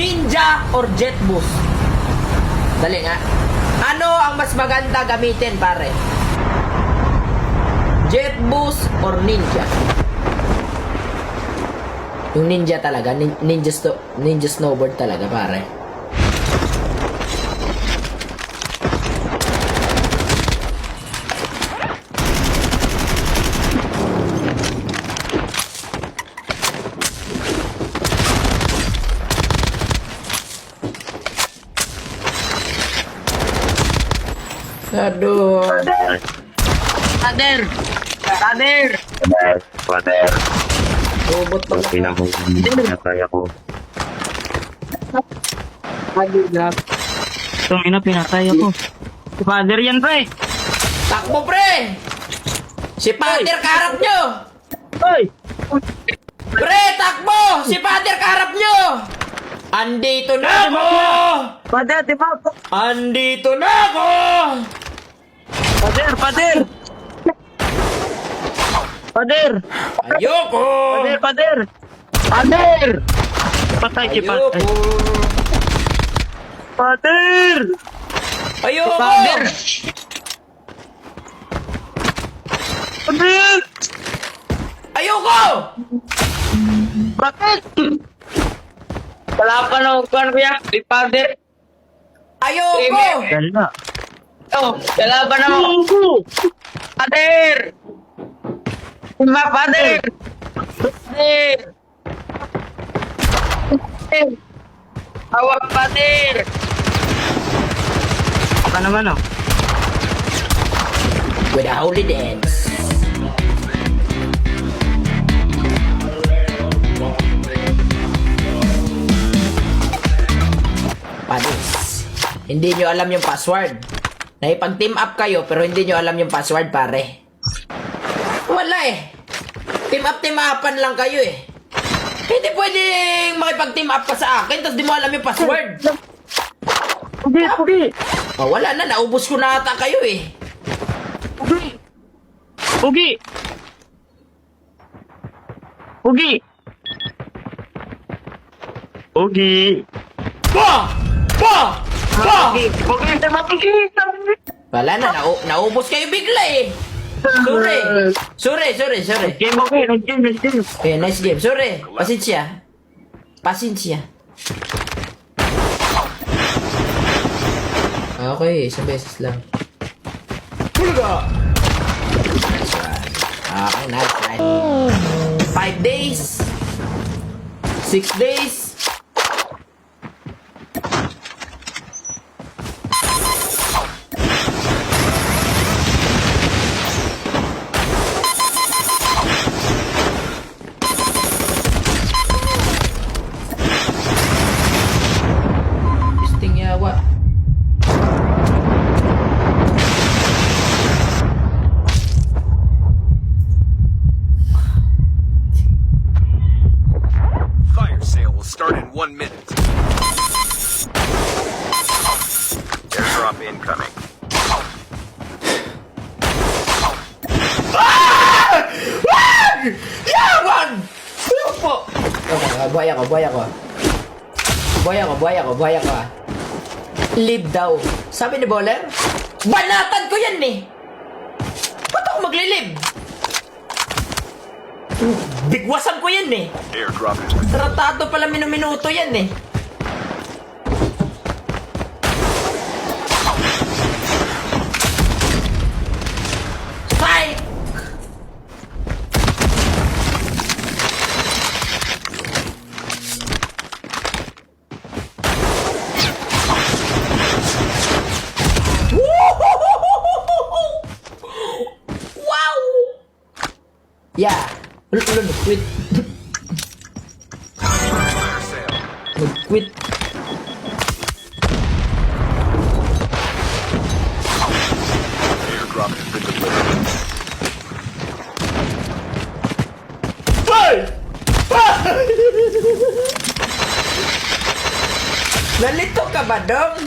Ninja or jet boost? Dali nga. Ano ang mas maganda gamitin, pare? Jet boost or ninja? Yung ninja talaga, ninja snowboard talaga, pare. Aduh. Pader! Robot pag Pinakaya ko. Pader, grabe. Itong ina, pinatay ako. Si Pader yan, pre! takbo, pre! Si Pader kaharap nyo! Hoy! Pre, takbo! Si Pader kaharap nyo! Andito na ako! Pader, di ba? Andito na ako! Pader! Ayoko! Pader! Patay si Ayoko! Pader. Pader! Ayoko! Pader! Pader! Ayoko! Bakit? Wala pa na upan kuya. Si Pader. Ayoko! Dala. Oh, dala pa na mo. Pader! Pader! Hawak, Pader! Apa naman, oh? With a holy dance. Panis. Hindi nyo alam yung password. Naipag-team up kayo pero hindi nyo alam yung password, pare. Wala eh. Team upan lang kayo eh. Hindi pwedeng makipag-team up ka sa akin tapos di mo alam yung password. Pugi! Oh, wala na. Naubos ko na ata kayo eh. Pugi! Pa! Pa! Pa! Pugi! Wala na. Naubos kayo bigla eh. Sorry. Game, okay. Nag-game. Eh, nice game. Sorry. Pasensya. Okay, isang beses lang. Pulga! Nice one. Okay, nice. 5 days. 6 days. Testing yawa. Fire sale will start in 1 minute. Airdrop incoming. Yaman! Ano po? Okay, buhay ako. Buhay ako. Live daw. Sabi ni Bowler, banatan ko yan eh. Ba't ako maglilib? Bigwasan ko yan eh. Airdrop is Tratado pala minuto yan eh. Strike! Wow! Yeah. Quit. fire sale. Nag-quit. Airdrop has been delivered. Nalito ka ba, Dong?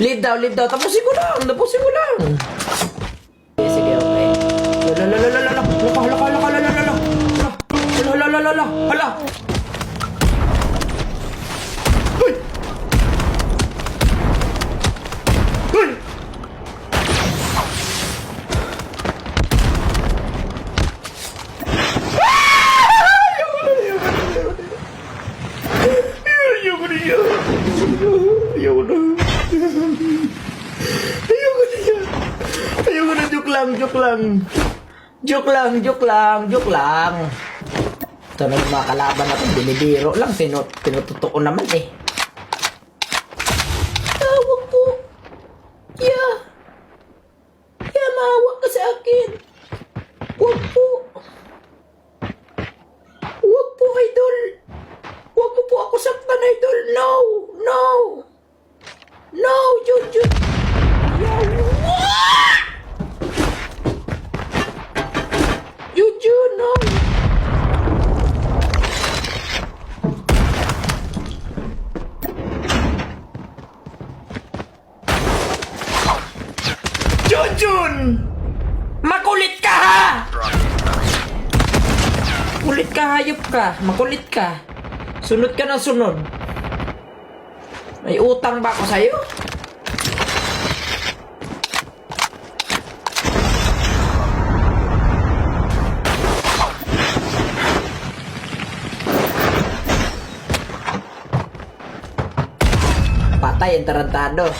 Leave daw. Tapusin mo lang. Sige, okay. Lala. hala, hala. Uy! Uy! Ayoko na yan. Ayoko na. Ayoko na yan. Ayoko na, joke lang, joke lang. Joke lang, joke lang, joke lang. Ito na yung mga kalaban natin, binibiro lang, pinutotoo naman eh. Tawag po. Yeah. Yeah, mahawak ka sa akin. Huwag po. Huwag po, idol. Huwag mo po ako saktan, idol. No, no. No, Jun. Jun, no. Jun! Makulit ka ha! Kulit ka, hayop ka. Makulit ka. Sunod ka ng sunod. May utang ba ako sa'yo? Patay ang tarantado.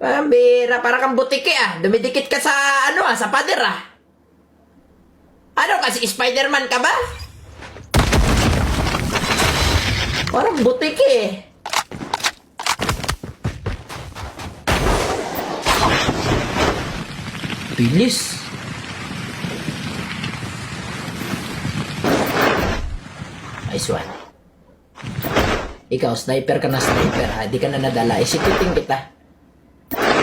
Pambira, para kang butike ah. Dumidikit ka sa sa pader ah. Ano kasi, Spider-Man ka ba? Parang butike eh. Bilis. Nice one. Ikaw, sniper ka na sniper ha. Di ka na nadala. Isikutin kita.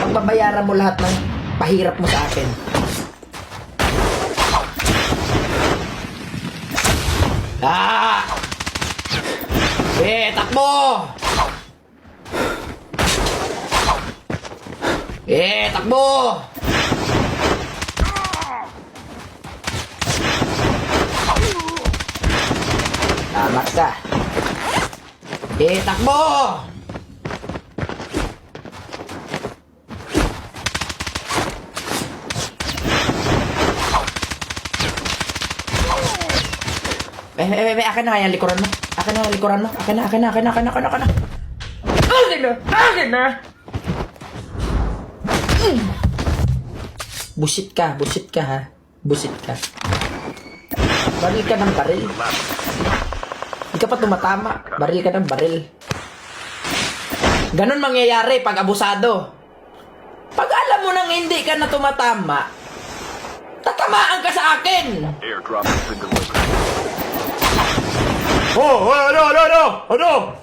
Pagbabayaran mo lahat ng pahirap mo sa akin. Ah! Takbo! Takbo! Tamat ka. Takbo! Akin na kaya likuran mo. Akin na likuran mo. Akin na. Busit ka ha. Busit ka. Baril ka ng baril. Di ka pa tumatama. Baril ka ng baril. Ganon mangyayari pag abusado. Pag alam mo nang hindi ka na tumatama, tatamaan ka sa akin. Airdrop has been delivered. Ano?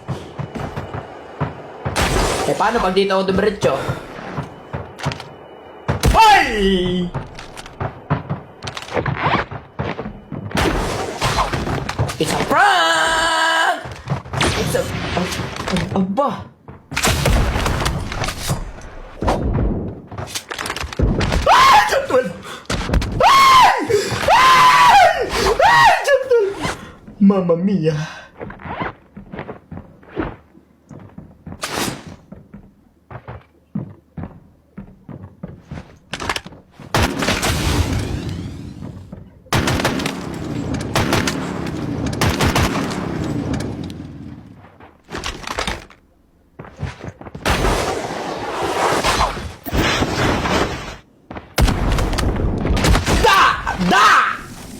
Paano pag dito ako dumiretso? Hoy! It's a prank! It's a... Aba! Jump 12! Jump 12! Mamma mia!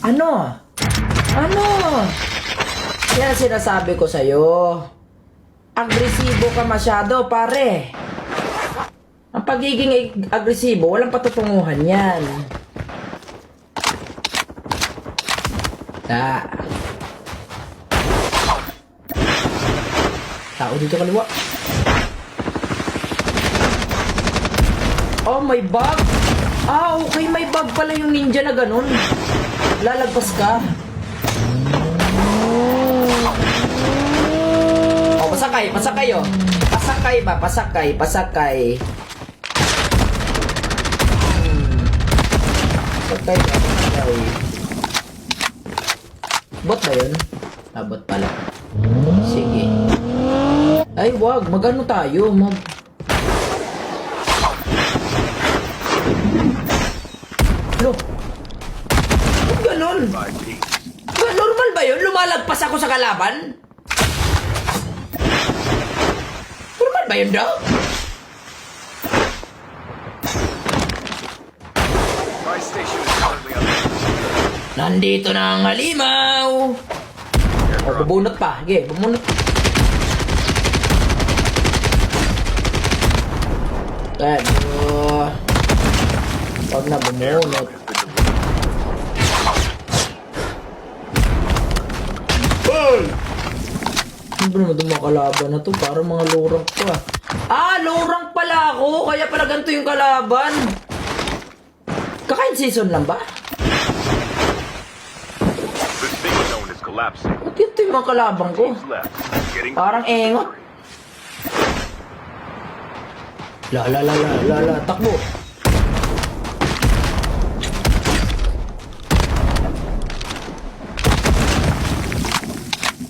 Ano? Yan sinasabi ko sa'yo. Agresibo ka masyado, pare. Ang pagiging agresibo, walang patutunguhan yan. Tao dito kaliwa. Oh, may bug. Okay, may bug pala yung ninja na ganun. Lalagpas ka. Oh, pasakay oh. Pasakay. Pasakay. Pasakay. Bot ba yun? Bot pala. Sige. Ay, wag. Mag-ano tayo? Lo. Ba't ganun? Normal ba yun? Lumalagpas ako sa kalaban? Normal ba yun daw? My station is currently under. Nandito na ang halimaw! O, bubunot pa. Sige, bumunot. Ayan. Huwag na bumunot. Hey! Ano ba naman itong mga kalaban na to? Parang mga lorang to ah. Ah, lorang pala ako! Kaya pala ganito yung kalaban. Kakain season lang ba? The safe zone is collapsing. Ba't ito yung mga kalabang ko? Teams left. Getting Parang engot. La, takbo.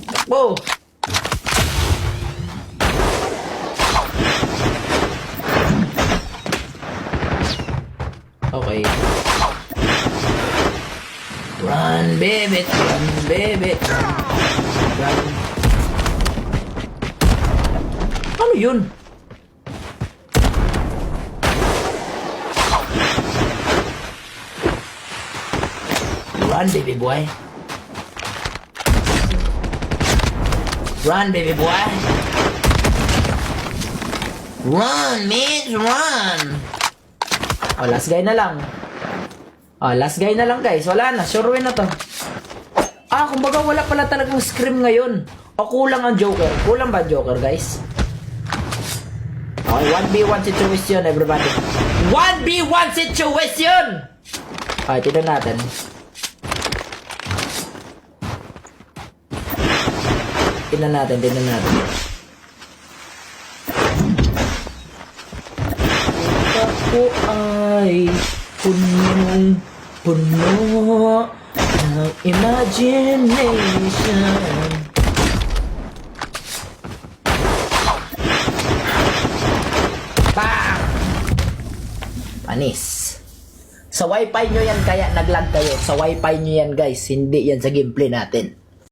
Takbo. Okay. Run, baby, run, baby, run. Ano yun? Run, baby boy. Run, baby boy. Run, bitch, run. Oh, last guy na lang. Oh, last guy na lang, guys. Wala na. Sure win na to. Ah, kumbaga wala pala talagang scrim ngayon. O kulang ang Joker. Kulang ba Joker, guys? Okay, 1v1 situation, everybody. 1v1 situation! Okay, tignan natin. Tignan natin. Ako ay punong-puno ng imagination. Bang! Panis. Sa wifi nyo yan kaya naglag kayo. Sa wifi nyo yan guys. Hindi yan sa gameplay natin.